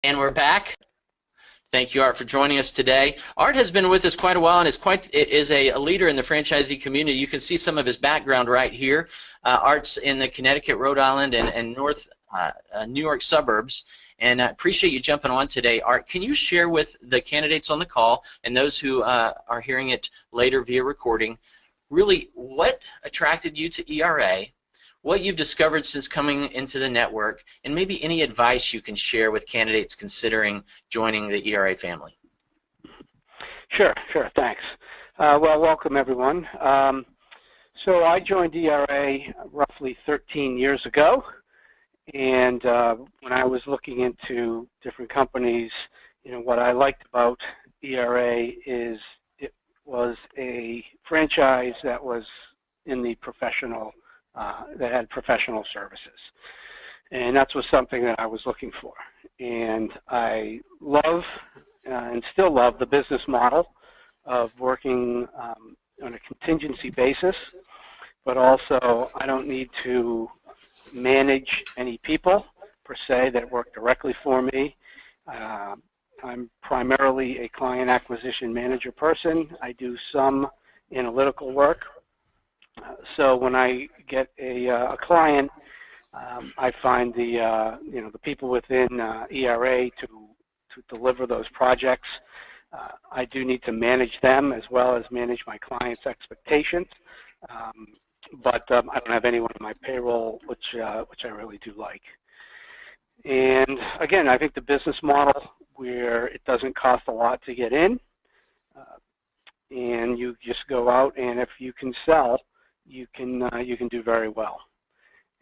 And we're back. Thank you, Art, for joining us today. Art has been with us quite a while and is a leader in the franchisee community. You can see some of his background right here. Art's in the Connecticut, Rhode Island, and North New York suburbs. And I appreciate you jumping on today. Art, can you share with the candidates on the call and those who are hearing it later via recording, really what attracted you to ERA, what you've discovered since coming into the network, and maybe any advice you can share with candidates considering joining the ERA family? Sure, thanks. Well, welcome everyone. So I joined ERA roughly 13 years ago, and when I was looking into different companies, what I liked about ERA is it was a franchise that was in the professional that had professional services, and that was something that I was looking for. And I love and still love the business model of working on a contingency basis, but also I don't need to manage any people per se that work directly for me. I'm primarily a client acquisition manager person. I do some analytical work. So when I get a client, I find the people within ERA to deliver those projects. I do need to manage them as well as manage my clients' expectations, but I don't have anyone on my payroll, which I really do like. And again, I think the business model where it doesn't cost a lot to get in, and you just go out, and if you can sell, you can do very well.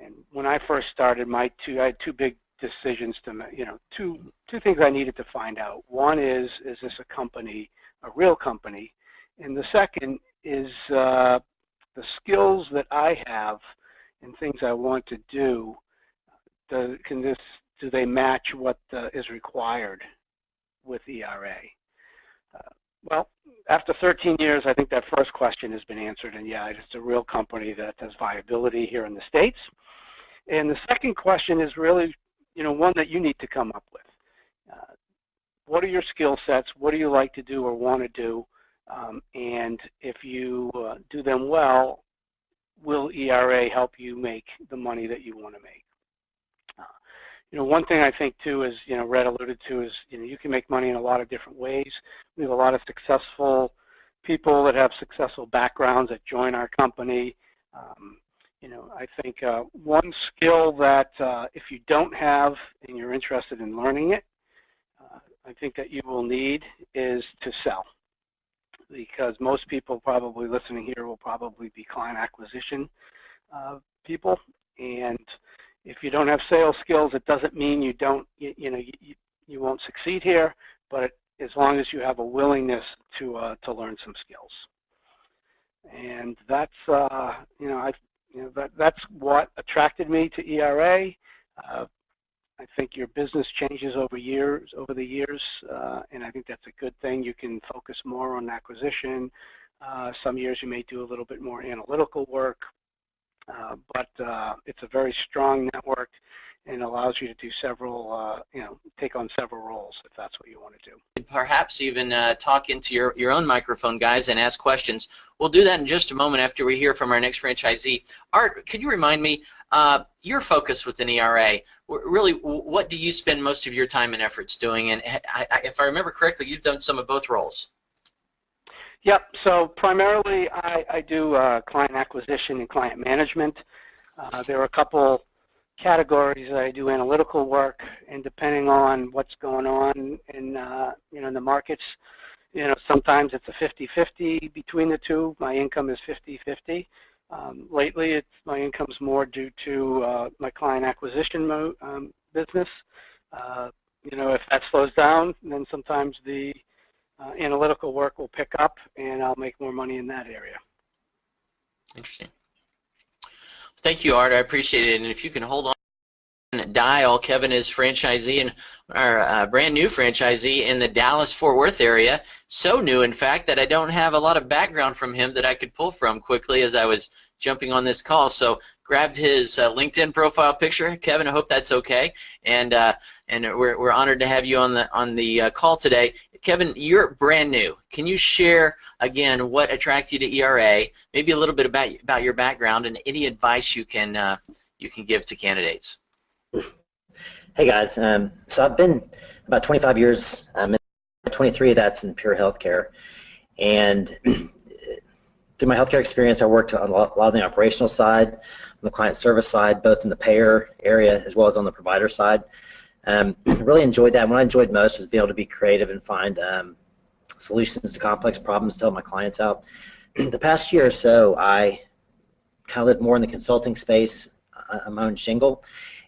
And when I first started, I had two big decisions to make. Two things I needed to find out. One is this a company, a real company, and the second is the skills that I have and things I want to do. Do they match what is required with ERA? Well, after 13 years, I think that first question has been answered, and yeah, it's a real company that has viability here in the States. And the second question is really, one that you need to come up with. What are your skill sets? What do you like to do or want to do? And if you do them well, will ERA help you make the money that you want to make? One thing I think too is, Red alluded to is, you can make money in a lot of different ways. We have a lot of successful people that have successful backgrounds that join our company. I think one skill that if you don't have and you're interested in learning it, I think that you will need is to sell. Because most people probably listening here will probably be client acquisition people, and if you don't have sales skills, it doesn't mean you won't succeed here, but as long as you have a willingness to learn some skills. And that's that's what attracted me to ERA. I think your business changes over the years, and I think that's a good thing. You can focus more on acquisition. Some years you may do a little bit more analytical work. But it's a very strong network and allows you to do several, take on several roles if that's what you want to do. Perhaps even talk into your own microphone, guys, and ask questions. We'll do that in just a moment after we hear from our next franchisee. Art, could you remind me your focus within ERA? Really, what do you spend most of your time and efforts doing? And if I remember correctly, you've done some of both roles. Yep, so primarily I do client acquisition and client management. There are a couple categories that I do analytical work, and depending on what's going on in in the markets, sometimes it's a 50-50 between the two. My income is 50-50. Lately, my income's more due to my client acquisition business. If that slows down, then sometimes the analytical work will pick up, and I'll make more money in that area. Interesting. Thank you, Art. I appreciate it. And if you can hold on and dial, Kevin is franchisee and our brand new franchisee in the Dallas-Fort Worth area. So new, in fact, that I don't have a lot of background from him that I could pull from quickly as I was jumping on this call. So grabbed his LinkedIn profile picture. Kevin, I hope that's okay. And and we're honored to have you on the call today. Kevin, you're brand new. Can you share again what attracted you to ERA? Maybe a little bit about your background and any advice you can give to candidates. Hey guys, so I've been about 25 years. 23 of that's in pure healthcare, and through my healthcare experience, I worked on a lot on the operational side, on the client service side, both in the payer area as well as on the provider side. Really enjoyed that. What I enjoyed most was being able to be creative and find solutions to complex problems to help my clients out. The past year or so, I kind of lived more in the consulting space on my own shingle,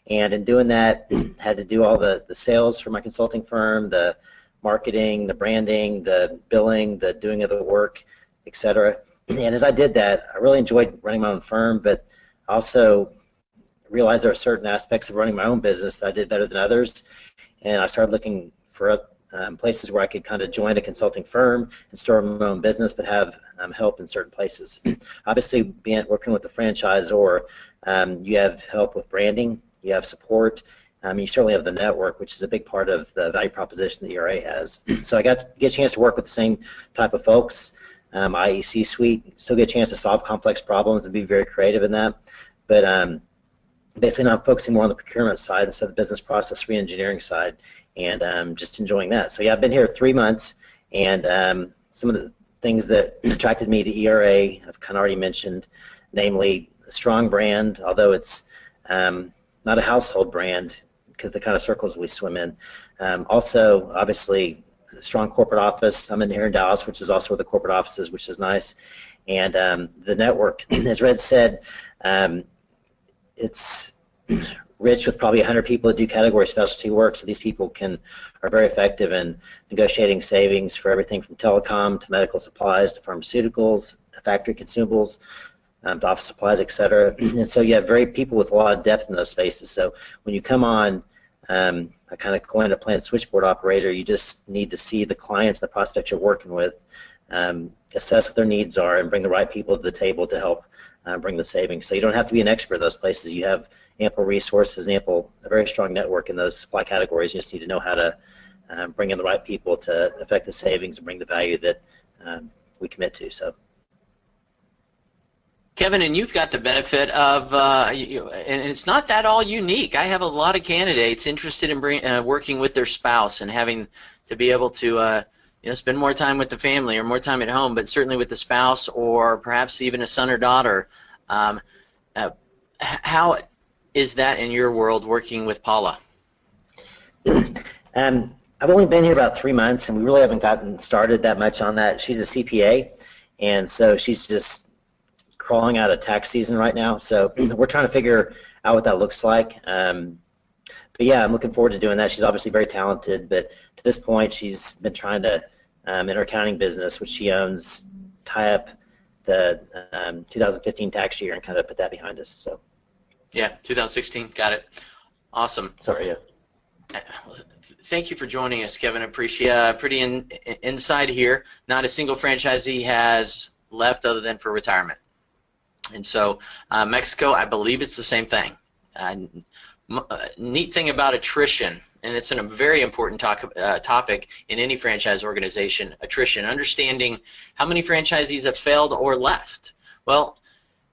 and in doing that, had to do all the sales for my consulting firm, the marketing, the branding, the billing, the doing of the work, etc. And as I did that, I really enjoyed running my own firm, but also realized there are certain aspects of running my own business that I did better than others, and I started looking for places where I could kind of join a consulting firm and start my own business, but have help in certain places. Obviously, working with the franchisor, you have help with branding, you have support, you certainly have the network, which is a big part of the value proposition that ERA has. So I get a chance to work with the same type of folks, i.e. C-suite, still get a chance to solve complex problems and be very creative in that, but basically not focusing more on the procurement side instead of the business process re-engineering side, and just enjoying that. So yeah, I've been here 3 months, and some of the things that attracted me to ERA I've kind of already mentioned, namely a strong brand, although it's not a household brand because the kind of circles we swim in. Also, obviously, a strong corporate office. I'm in here in Dallas, which is also where the corporate office is, which is nice. And the network, as Red said, it's rich with probably 100 people that do category specialty work, so these people are very effective in negotiating savings for everything from telecom to medical supplies to pharmaceuticals to factory consumables to office supplies, etc. And so you have people with a lot of depth in those spaces. So when you come on, I kind of coined a plant switchboard operator. You just need to see the clients, the prospects you're working with, assess what their needs are, and bring the right people to the table to help bring the savings. So you don't have to be an expert in those places. You have ample resources and a very strong network in those supply categories. You just need to know how to bring in the right people to affect the savings and bring the value that we commit to. So, Kevin, and you've got the benefit of, and it's not that all unique. I have a lot of candidates interested in working with their spouse and having to be able to spend more time with the family or more time at home, but certainly with the spouse or perhaps even a son or daughter. How is that in your world working with Paula? I've only been here about 3 months, and we really haven't gotten started that much on that. She's a CPA, and so she's just crawling out of tax season right now. So we're trying to figure out what that looks like. But yeah, I'm looking forward to doing that. She's obviously very talented, but to this point, she's been trying to, in her accounting business, which she owns, tie up the 2015 tax year and kind of put that behind us. So. Yeah, 2016, got it. Awesome. Sorry, yeah. Thank you for joining us, Kevin. Appreciate pretty inside here. Not a single franchisee has left other than for retirement. And so Mexico, I believe it's the same thing. Neat thing about attrition, and it's a very important topic in any franchise organization, attrition, understanding how many franchisees have failed or left. Well,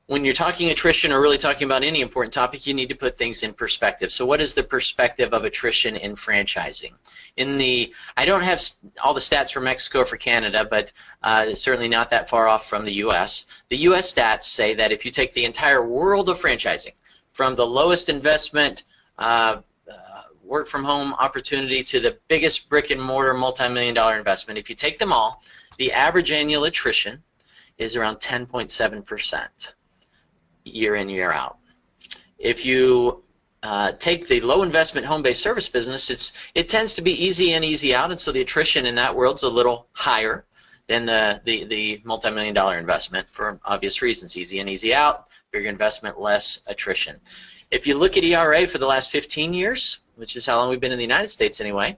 when you're talking attrition or really talking about any important topic, you need to put things in perspective. So what is the perspective of attrition in franchising? I don't have all the stats for Mexico or for Canada, but it's certainly not that far off from the U.S. The U.S. stats say that if you take the entire world of franchising, from the lowest investment work from home opportunity to the biggest brick and mortar multi-million-dollar investment, if you take them all, the average annual attrition is around 10.7%. year in, year out. If you take the low investment home-based service business, it tends to be easy in, easy out, and so the attrition in that world's a little higher than the multi-million-dollar investment for obvious reasons. Easy in, easy out, bigger investment, less attrition. If you look at ERA for the last 15 years, which is how long we've been in the United States anyway,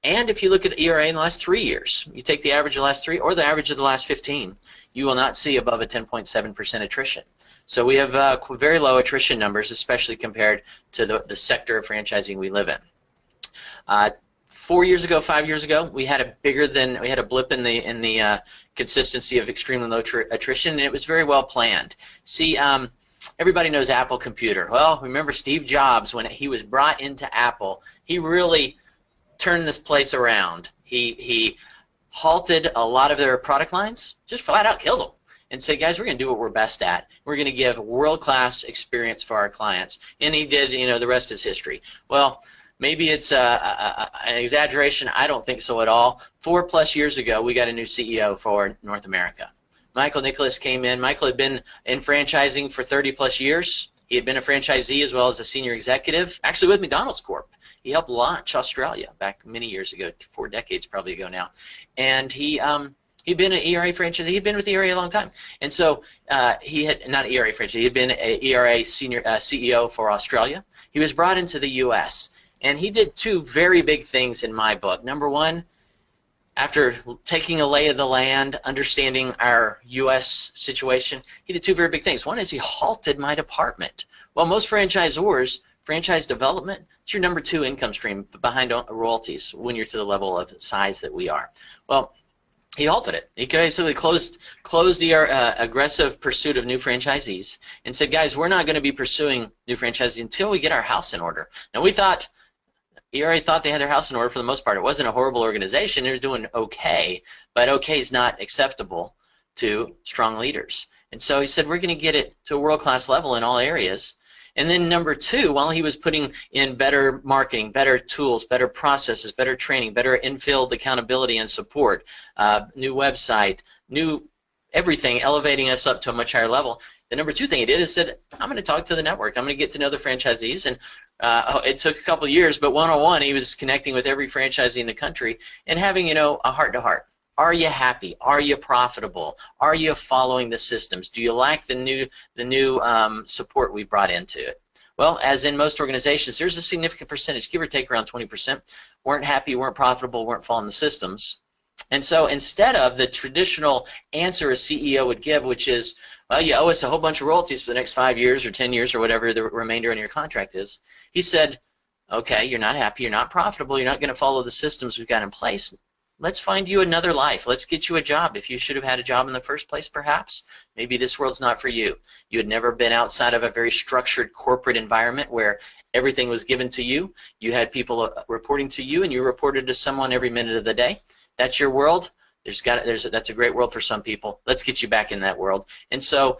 and if you look at ERA in the last 3 years, you take the average of the last 3 or the average of the last 15, you will not see above a 10.7% attrition. So we have very low attrition numbers, especially compared to the sector of franchising we live in. 4 years ago, 5 years ago, we had a blip in the consistency of extremely low attrition, and it was very well planned. See, everybody knows Apple Computer. Well, remember Steve Jobs, when he was brought into Apple, he really turned this place around. He halted a lot of their product lines, just flat out killed them, and said, guys, we're going to do what we're best at. We're going to give world-class experience for our clients. And he did, the rest is history. Well, maybe it's an exaggeration. I don't think so at all. 4+ years ago, we got a new CEO for North America. Michael Nicholas came in. Michael had been in franchising for 30+ years. He had been a franchisee as well as a senior executive, actually with McDonald's Corp. He helped launch Australia back many years ago, 4 decades probably ago now. And he'd been an ERA franchisee. He'd been with ERA a long time. And so he had, not ERA franchisee, he had been an ERA senior CEO for Australia. He was brought into the U.S. And he did 2 very big things in my book. Number one, after taking a lay of the land, understanding our U.S. situation, he did 2 very big things. One is he halted my department. Well, most franchisors, franchise development, it's your number 2 income stream behind royalties when you're to the level of size that we are. Well, he halted it. He basically closed the aggressive pursuit of new franchisees and said, guys, we're not going to be pursuing new franchisees until we get our house in order. Now, we thought, ERA thought they had their house in order for the most part. It wasn't a horrible organization. They were doing okay, but okay is not acceptable to strong leaders. And so he said, we're going to get it to a world-class level in all areas. And then number 2, while he was putting in better marketing, better tools, better processes, better training, better in-field accountability and support, new website, new everything, elevating us up to a much higher level, the number 2 thing he did is said, I'm going to talk to the network. I'm going to get to know the franchisees. And it took a couple of years, but one-on-one, he was connecting with every franchisee in the country and having, a heart-to-heart. Are you happy? Are you profitable? Are you following the systems? Do you like the new support we brought into it? Well, as in most organizations, there's a significant percentage, give or take around 20%, weren't happy, weren't profitable, weren't following the systems. And so instead of the traditional answer a CEO would give, which is, well, you owe us a whole bunch of royalties for the next 5 years or 10 years or whatever the remainder in your contract is, he said, okay, you're not happy, you're not profitable, you're not going to follow the systems we've got in place. Let's find you another life. Let's get you a job. If you should have had a job in the first place, perhaps, maybe this world's not for you. You had never been outside of a very structured corporate environment where everything was given to you. You had people reporting to you, and you reported to someone every minute of the day. That's your world. That's a great world for some people. Let's get you back in that world. And so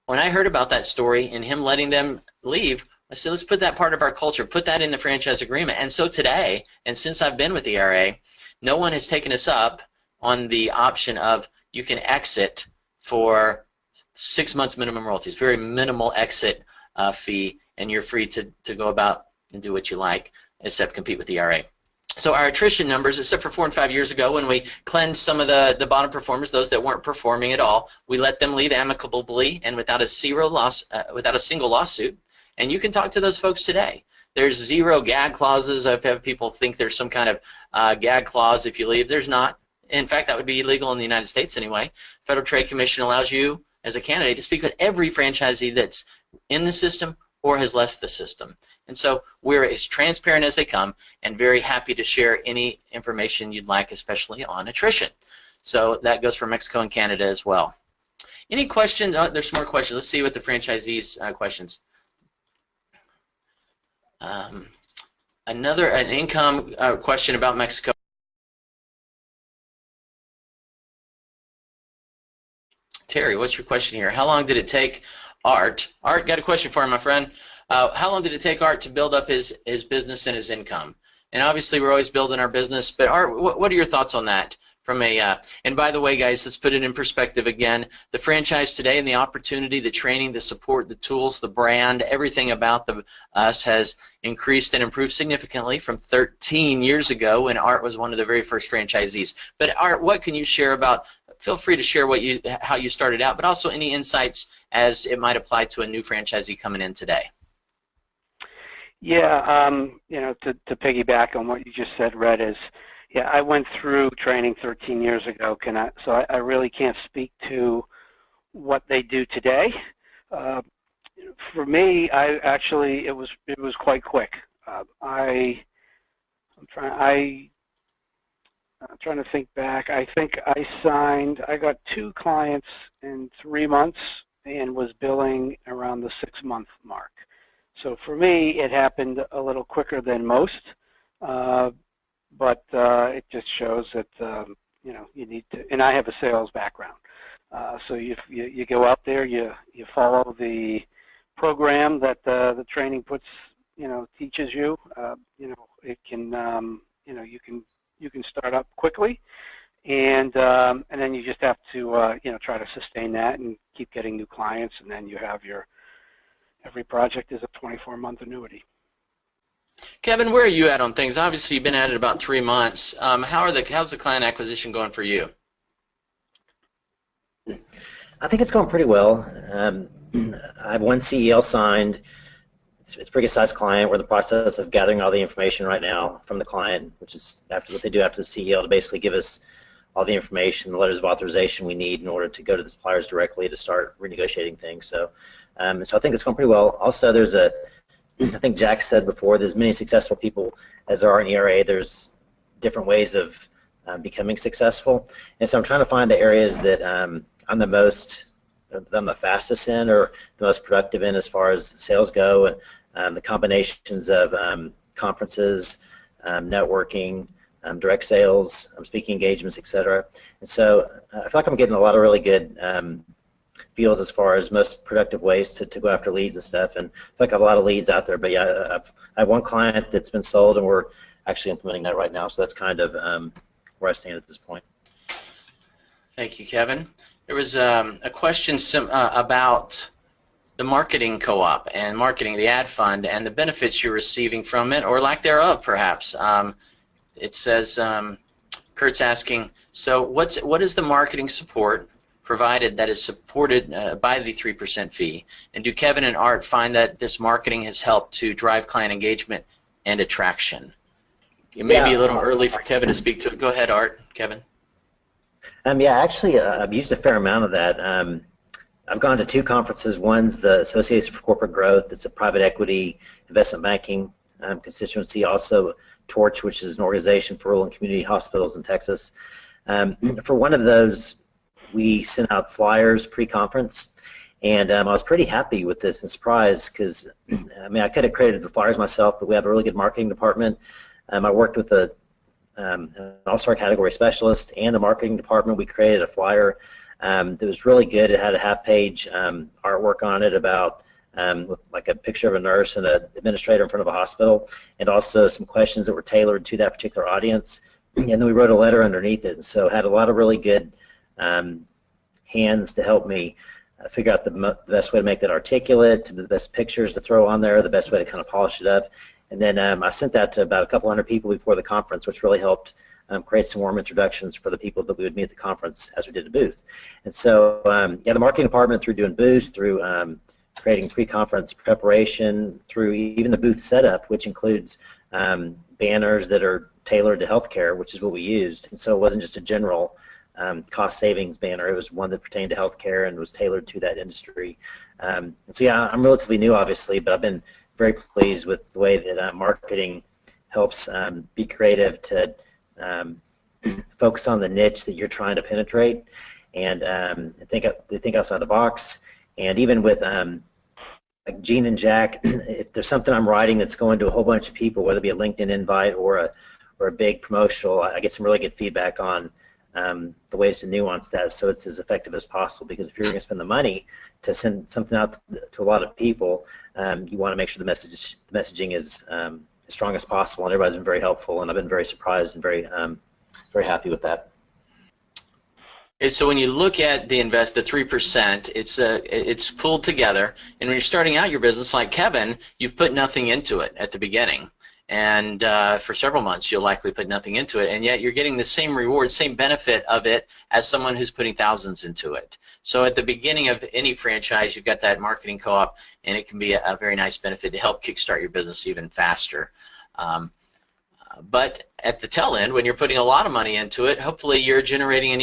when I heard about that story and him letting them leave, I said, let's put that part of our culture, put that in the franchise agreement. And so today, and since I've been with ERA, no one has taken us up on the option of you can exit for 6 months minimum royalties, very minimal exit fee, and you're free to go about and do what you like, except compete with ERA. So our attrition numbers, except for 4 and 5 years ago when we cleansed some of the bottom performers, those that weren't performing at all, we let them leave amicably and without a single lawsuit. And you can talk to those folks today. There's 0 gag clauses. I've had people think there's some kind of gag clause if you leave. There's not. In fact, that would be illegal in the United States anyway. Federal Trade Commission allows you as a candidate to speak with every franchisee that's in the system or has left the system. And so we're as transparent as they come and very happy to share any information you'd like, especially on attrition. So that goes for Mexico and Canada as well. Any questions? Oh, there's some more questions. Let's see what the franchisees' questions. An income question about Mexico. Terry, what's your question here? How long did it take Art? Art, got a question for you, my friend. How long did it take Art to build up his business and his income? And obviously, we're always building our business, but Art, what are your thoughts on that? From a and by the way, guys, let's put it in perspective again. The franchise today and the opportunity, the training, the support, the tools, the brand, everything about us has increased and improved significantly from 13 years ago when Art was one of the very first franchisees. But Art, what can you share about? Feel free to share how you started out, but also any insights as it might apply to a new franchisee coming in today. Yeah, to piggyback on what you just said, Red, is, yeah, I went through training 13 years ago, so I really can't speak to what they do today. For me, it was quite quick. I I'm trying to think back. I think I got 2 clients in 3 months and was billing around the 6-month mark. So for me, it happened a little quicker than most, but it just shows that you know, you need to. And I have a sales background, so you go out there, you follow the program that the training puts, you know, teaches you. You know, it can, you know, you can start up quickly, and then you just have to you know, try to sustain that and keep getting new clients, and then you have your, every project is a 24-month annuity. Kevin, where are you at on things? Obviously, you've been at it about 3 months. How's the client acquisition going for you? I think it's going pretty well. I have 1 CEL signed. It's a pretty good sized client. We're in the process of gathering all the information right now from the client, which is after what they do after the CEL to basically give us all the information, the letters of authorization we need in order to go to the suppliers directly to start renegotiating things. So, so I think it's going pretty well. Also, there's I think Jack said before, there's many successful people as there are in ERA. There's different ways of becoming successful, and so I'm trying to find the areas that I'm the fastest in or the most productive in as far as sales go, and the combinations of conferences, networking, direct sales, speaking engagements, etc. And so I feel like I'm getting a lot of really good feels as far as most productive ways to go after leads and stuff, and I feel like I have a lot of leads out there. But yeah, I have 1 client that's been sold, and we're actually implementing that right now, so that's kind of where I stand at this point. Thank you, Kevin. There was a question about the marketing co-op and marketing the ad fund and the benefits you're receiving from it, or lack thereof, perhaps. It says, Kurt's asking, so what is the marketing support provided that is supported by the 3% fee? And do Kevin and Art find that this marketing has helped to drive client engagement and attraction? It may be a little early for Kevin to speak to it. Go ahead, Art. Kevin. Yeah, actually, I've used a fair amount of that. I've gone to 2 conferences. One's the Association for Corporate Growth. It's a private equity investment banking constituency. Also, Torch, which is an organization for rural and community hospitals in Texas. For one of those, we sent out flyers pre-conference, and I was pretty happy with this and surprised because, I mean, I could have created the flyers myself, but we have a really good marketing department. I worked with an all-star category specialist and the marketing department. We created a flyer that was really good. It had a half-page artwork on it about like a picture of a nurse and an administrator in front of a hospital, and also some questions that were tailored to that particular audience. And then we wrote a letter underneath it, and so had a lot of really good hands to help me figure out the best way to make that articulate, the best pictures to throw on there, the best way to kind of polish it up. And then I sent that to about a couple hundred people before the conference, which really helped create some warm introductions for the people that we would meet at the conference as we did a booth. And so, yeah, the marketing department, through doing booths, through creating pre-conference preparation, through even the booth setup, which includes banners that are tailored to healthcare, which is what we used. And so it wasn't just a general cost savings banner. It was one that pertained to healthcare and was tailored to that industry. And so, yeah, I'm relatively new, obviously, but I've been very pleased with the way that marketing helps be creative to focus on the niche that you're trying to penetrate, and think outside the box. And even with like Gene and Jack, if there's something I'm writing that's going to a whole bunch of people, whether it be a LinkedIn invite or a big promotional, I get some really good feedback on the ways to nuance that so it's as effective as possible. Because if you're going to spend the money to send something out to a lot of people, you want to make sure the messaging is as strong as possible. And everybody's been very helpful, and I've been very surprised and very happy with that. So when you look at the 3%, it's pulled together, and when you're starting out your business like Kevin, you've put nothing into it at the beginning, and for several months you'll likely put nothing into it, and yet you're getting the same reward, same benefit of it as someone who's putting thousands into it. So at the beginning of any franchise, you've got that marketing co-op, and it can be a very nice benefit to help kickstart your business even faster. But at the tail end, when you're putting a lot of money into it, hopefully you're generating an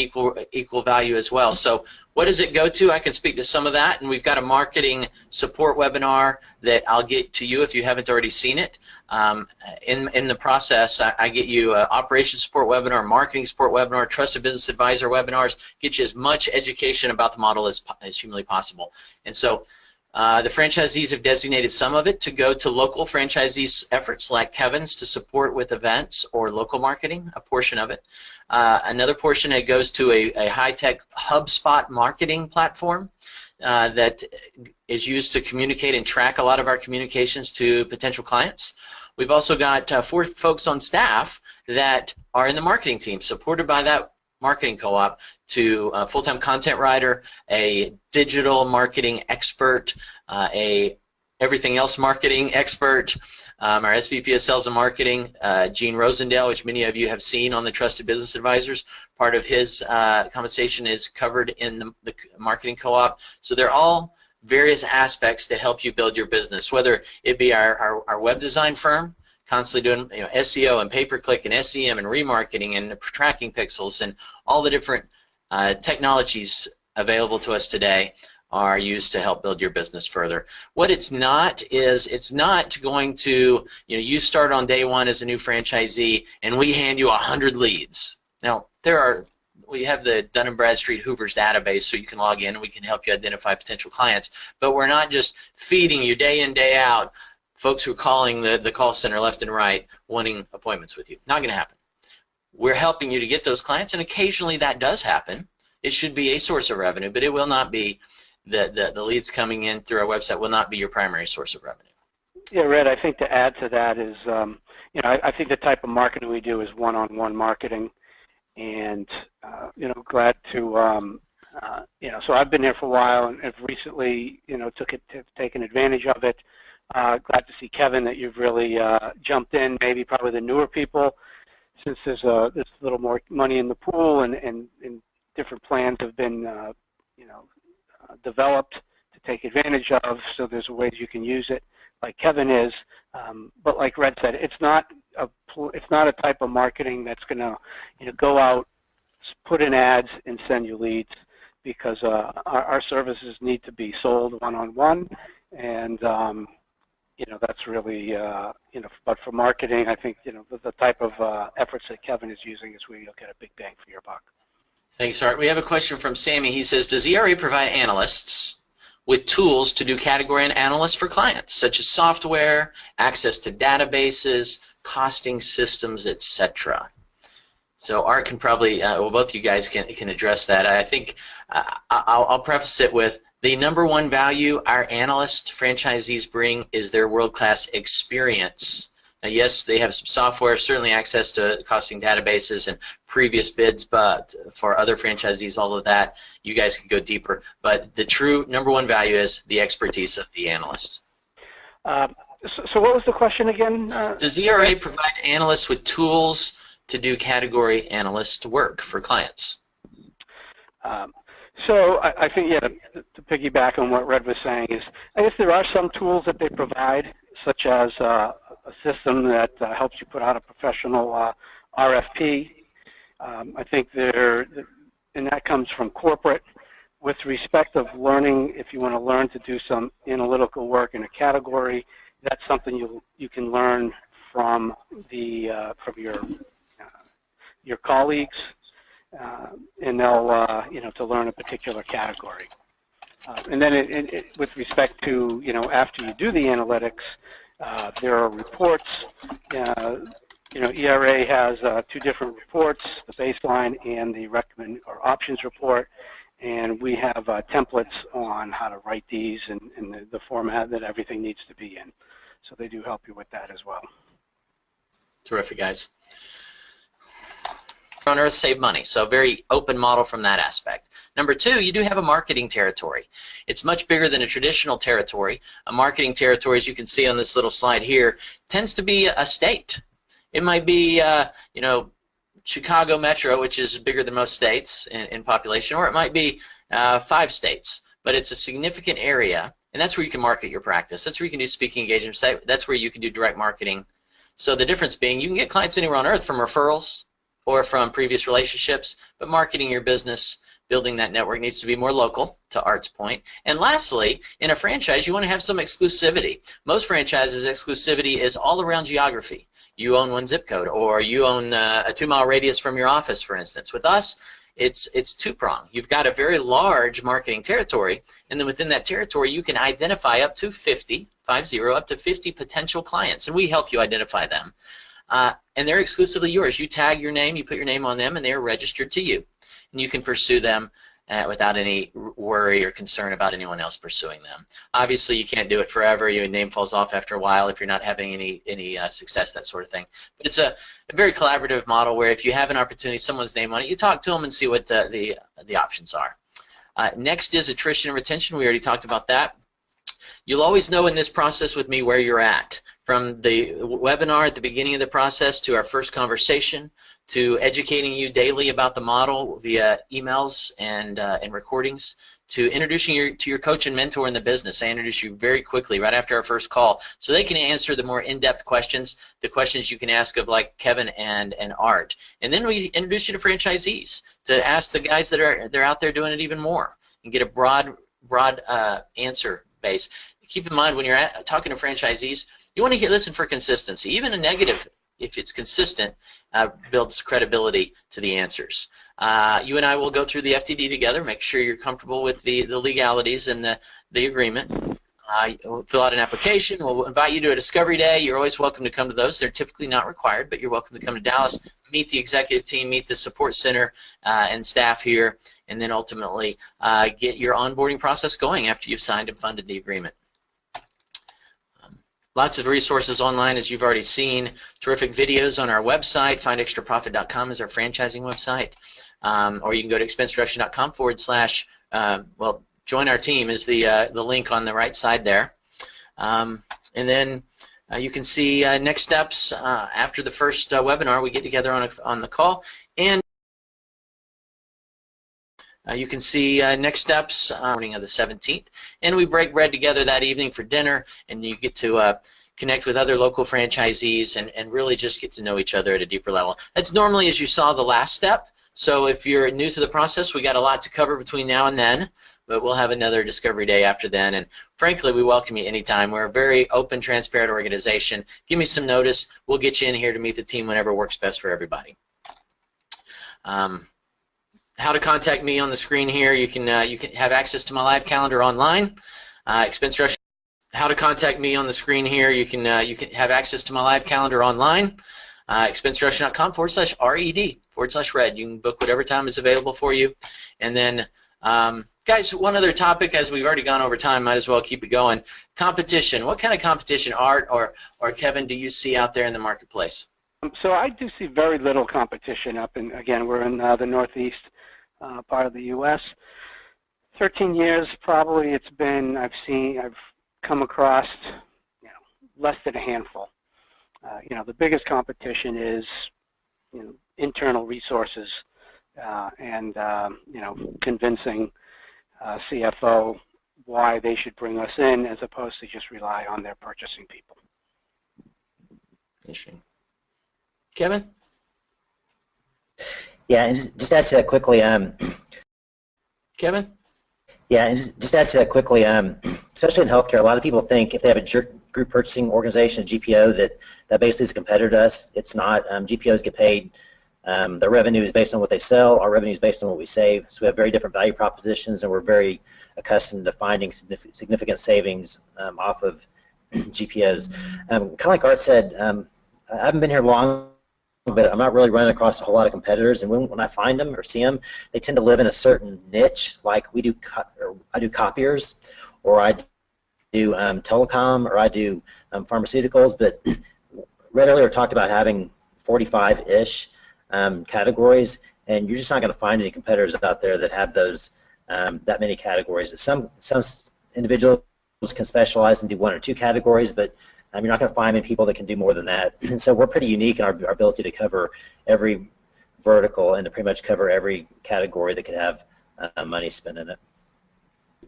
equal value as well. So What does it go to? I can speak to some of that, and we've got a marketing support webinar that I'll get to you if you haven't already seen it. In the process, I get you an operations support webinar, marketing support webinar, trusted business advisor webinars, get you as much education about the model as humanly possible. And so the franchisees have designated some of it to go to local franchisees' efforts like Kevin's to support with events or local marketing, a portion of it. Another portion that goes to a high-tech HubSpot marketing platform that is used to communicate and track a lot of our communications to potential clients. We've also got 4 folks on staff that are in the marketing team, supported by that marketing co-op, to a full-time content writer, a digital marketing expert, a everything else marketing expert, our SVP of Sales and Marketing, Gene Rosendale, which many of you have seen on the Trusted Business Advisors. Part of his compensation is covered in the marketing co-op. So they're all various aspects to help you build your business, whether it be our web design firm, constantly doing SEO and pay-per-click and SEM and remarketing and tracking pixels, and all the different technologies available to us today are used to help build your business further. What it's not is, it's not going to, you start on day one as a new franchisee and we hand you 100 leads. Now, we have the Dun & Bradstreet Hoover's database, so you can log in and we can help you identify potential clients, but we're not just feeding you day in, day out folks who are calling the call center left and right wanting appointments with you. Not going to happen. We're helping you to get those clients, and occasionally that does happen. It should be a source of revenue, but it will not be, the leads coming in through our website will not be your primary source of revenue. Yeah, Red, I think to add to that is, I think the type of marketing we do is one-on-one marketing, and, glad to, so I've been here for a while and have recently, taken advantage of it. Glad to see, Kevin, that you've really jumped in, maybe probably the newer people, since there's a little more money in the pool and different plans have been, developed to take advantage of, so there's ways you can use it, like Kevin is. But like Red said, it's not a type of marketing that's going to, go out, put in ads, and send you leads, because our services need to be sold one-on-one, and that's really, but for marketing, I think, the type of efforts that Kevin is using is where you'll get a big bang for your buck. Thanks, Art. We have a question from Sammy. He says, does ERA provide analysts with tools to do category and analysis for clients, such as software, access to databases, costing systems, etc.? So Art can probably, both you guys can address that. I think I'll preface it with, the number one value our analyst franchisees bring is their world-class experience. Now, yes, they have some software, certainly access to costing databases and previous bids, but for other franchisees, all of that, you guys can go deeper. But the true number one value is the expertise of the analysts. So what was the question again? Does ERA provide analysts with tools to do category analyst work for clients? So I think, to piggyback on what Red was saying is, I guess there are some tools that they provide, such as a system that helps you put out a professional RFP. I think and that comes from corporate. With respect of learning, if you want to learn to do some analytical work in a category, that's something you can learn from your colleagues. And they'll, to learn a particular category. And then with respect to, after you do the analytics, there are reports. ERA has 2 different reports, the baseline and the recommend or options report, and we have templates on how to write these and the format that everything needs to be in. So they do help you with that as well. Terrific, guys. On Earth, save money. So a very open model from that aspect. Number 2, you do have a marketing territory. It's much bigger than a traditional territory. A marketing territory, as you can see on this little slide here, tends to be a state. It might be, Chicago Metro, which is bigger than most states in population, or it might be 5 states. But it's a significant area, and that's where you can market your practice. That's where you can do speaking engagements. That's where you can do direct marketing. So the difference being, you can get clients anywhere on Earth from referrals or from previous relationships, but marketing your business Building that network needs to be more local, to Art's point. And lastly, in a franchise, you want to have some exclusivity. Most franchises, exclusivity is all around geography. You own one zip code, or you own a 2-mile radius from your office, for instance. With us, it's two-pronged. You've got a very large marketing territory, and then within that territory, you can identify up to 50 potential clients, and we help you identify them. And they're exclusively yours. You tag your name, you put your name on them, and they're registered to you. And you can pursue them without any worry or concern about anyone else pursuing them. Obviously, you can't do it forever. Your name falls off after a while if you're not having any success, that sort of thing. But it's a very collaborative model where if you have an opportunity, someone's name on it, you talk to them and see what the options are. Next is attrition and retention. We already talked about that. You'll always know in this process with me where you're at. From the webinar at the beginning of the process to our first conversation to educating you daily about the model via emails and recordings to introducing you to your coach and mentor in the business. I introduce you very quickly right after our first call so they can answer the more in-depth questions, the questions you can ask of like Kevin and Art. And then we introduce you to franchisees to ask the guys that are out there doing it even more and get a broad answer base. Keep in mind when you're talking to franchisees, you want to listen for consistency. Even a negative, if it's consistent, builds credibility to the answers. You and I will go through the FTD together, make sure you're comfortable with the legalities and the agreement. We'll fill out an application. We'll invite you to a discovery day. You're always welcome to come to those. They're typically not required, but you're welcome to come to Dallas, meet the executive team, meet the support center and staff here, and then ultimately get your onboarding process going after you've signed and funded the agreement. Lots of resources online, as you've already seen. Terrific videos on our website. FindExtraProfit.com is our franchising website. Or you can go to expensereduction.com/, well, join our team is the link on the right side there. And then you can see next steps after the first webinar. We get together on the call. And you can see next steps morning of the 17th, and we break bread together that evening for dinner, and you get to connect with other local franchisees and really just get to know each other at a deeper level. That's normally, as you saw, the last step. So if you're new to the process, we got a lot to cover between now and then, but we'll have another discovery day after then. And frankly, we welcome you anytime. We're a very open, transparent organization. Give me some notice. We'll get you in here to meet the team whenever works best for everybody. How to contact me on the screen here. You can have access to my live calendar online. Expense Reduction. How to contact me on the screen here. You can have access to my live calendar online. expensereduction.com/RED/red. You can book whatever time is available for you. And then, guys, one other topic, as we've already gone over time, might as well keep it going. Competition. What kind of competition, Art or Kevin, do you see out there in the marketplace? So I do see very little competition up in, again, we're in the Northeast part of the U.S. 13 years probably it's been, I've come across, less than a handful. The biggest competition is, internal resources and, convincing CFO why they should bring us in as opposed to just rely on their purchasing people. Interesting. Kevin? Yeah, and just add to that quickly. Kevin? Yeah, and just add to that quickly. Especially in healthcare, a lot of people think if they have a group purchasing organization, a GPO, that basically is a competitor to us. It's not. GPOs get paid. Their revenue is based on what they sell. Our revenue is based on what we save. So we have very different value propositions, and we're very accustomed to finding significant savings off of GPOs. Kind of like Art said, I haven't been here long, but I'm not really running across a whole lot of competitors. And when I find them or see them, they tend to live in a certain niche. Like I do copiers, or I do telecom, or I do pharmaceuticals. But Red earlier talked about having 45-ish categories, and you're just not going to find any competitors out there that have those that many categories. Some individuals can specialize and do 1 or 2 categories, but you're not going to find many people that can do more than that. And so we're pretty unique in our ability to cover every vertical and to pretty much cover every category that could have money spent in it.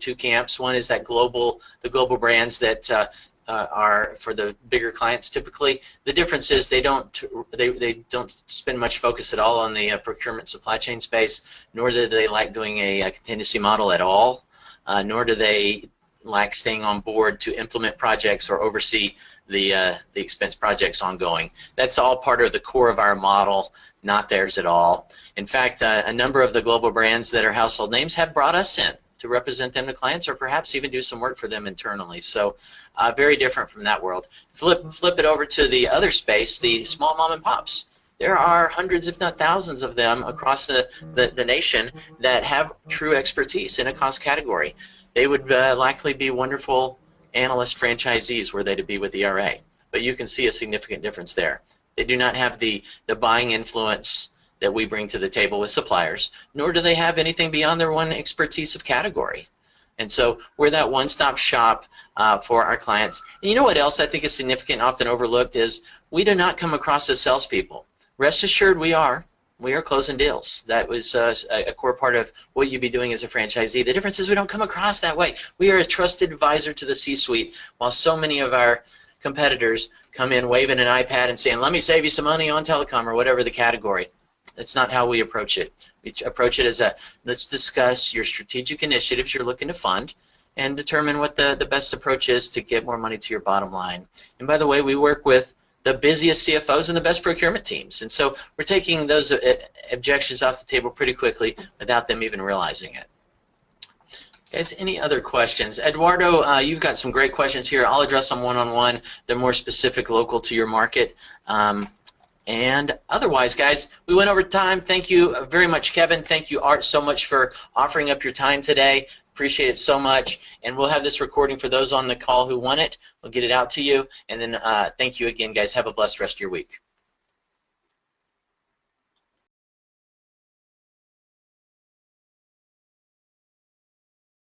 2 camps. One is that the global brands that are for the bigger clients typically. The difference is they don't spend much focus at all on the procurement supply chain space, nor do they like doing a contingency model at all, nor do they like staying on board to implement projects or oversee the expense projects ongoing. That's all part of the core of our model, not theirs at all. In fact, a number of the global brands that are household names have brought us in to represent them to clients, or perhaps even do some work for them internally. So very different from that world. Flip it over to the other space, the small mom and pops. There are hundreds, if not thousands of them across the nation that have true expertise in a cost category. They would likely be wonderful analyst franchisees were they to be with ERA, but you can see a significant difference there. They do not have the buying influence that we bring to the table with suppliers, nor do they have anything beyond their one expertise of category. And so we're that one-stop shop for our clients. And you know what else I think is significant, often overlooked, is we do not come across as salespeople. Rest assured we are. We are closing deals. That was a core part of what you'd be doing as a franchisee. The difference is we don't come across that way. We are a trusted advisor to the C-suite, while so many of our competitors come in waving an iPad and saying, let me save you some money on telecom or whatever the category. That's not how we approach it. We approach it as let's discuss your strategic initiatives you're looking to fund and determine what the best approach is to get more money to your bottom line. And by the way, we work with the busiest CFOs and the best procurement teams. And so we're taking those objections off the table pretty quickly without them even realizing it. Guys, any other questions? Eduardo, you've got some great questions here. I'll address them one-on-one. They're more specific, local to your market. And otherwise, guys, we went over time. Thank you very much, Kevin. Thank you, Art, so much for offering up your time today. Appreciate it so much. And we'll have this recording for those on the call who want it. We'll get it out to you. And then thank you again, guys. Have a blessed rest of your week.